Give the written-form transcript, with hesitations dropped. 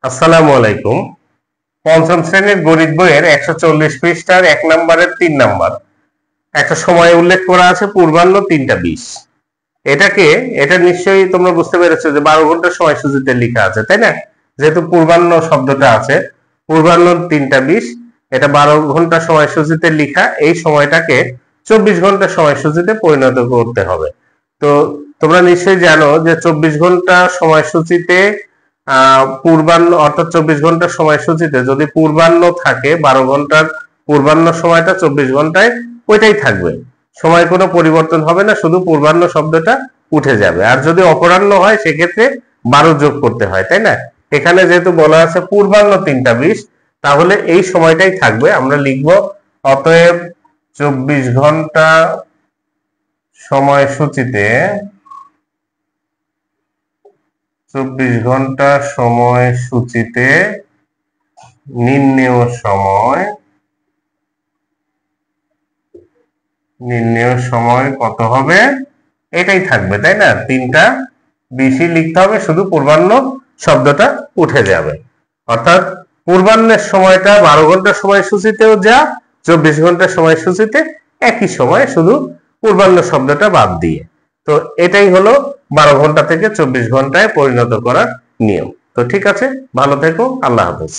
আসসালামু আলাইকুম। পঞ্চম শ্রেণীর গণিত বইয়ের 140 পৃষ্ঠার 1 নম্বরের 3 নম্বর একটা সময় উল্লেখ করা আছে পূর্বাহ্ন 3টা 20। এটা নিশ্চয়ই তোমরা বুঝতে পেরেছো যে 12 ঘন্টা সময়সূচিতে লেখা আছে, তাই না? যেহেতু পূর্বাহ্ন শব্দটা আছে, পূর্বাহ্ন 3টা 20, এটা 12 ঘন্টা সময়সূচিতে লেখা। এই সময়টাকে 24 ঘন্টা সময়সূচিতে পরিণত করতে হবে। তো তোমরা নিশ্চয়ই জানো যে 24 ঘন্টা সময়সূচিতে পূর্বাহ্ন অর্থাৎ 24 ঘন্টার সময়সূচিতে যদি পূর্বাহ্ন থাকে, 12 ঘন্টার পূর্বাহ্ন সময়টা 24 ঘন্টায় ওইটাই থাকবে, সময় কোনো পরিবর্তন হবে না, শুধু পূর্বাহ্ন শব্দটা উঠে যাবে। আর যদি অপরাহ্ন হয় সেক্ষেত্রে 12 যোগ করতে হয়, তাই না? এখানে যেহেতু বলা আছে পূর্বাহ্ন 3টা 20, তাহলে এই সময়টাই থাকবে। আমরা লিখব অতএব 24 ঘন্টা সময়সূচিতে 24 ঘন্টা সময়সূচিতে নির্ণেয় সময় কত হবে, এটাই থাকবে, তাই না? 3টা 20 লিখতে হবে, শুধু পূর্বাহ্ন শব্দটা উঠে যাবে। অর্থাৎ পূর্বাহ্নের সময়টা 12 ঘন্টা সময়সূচিতেও যা, 24 ঘন্টা সময়সূচিতে একই সময়, শুধু পূর্বাহ্ন শব্দটা বাদ দিয়ে। তো এটাই হলো 12 ঘন্টা থেকে 24 ঘন্টায় পরিণত করার নিয়ম। তো ঠিক আছে, ভালো থেকো, আল্লাহ হাফেজ।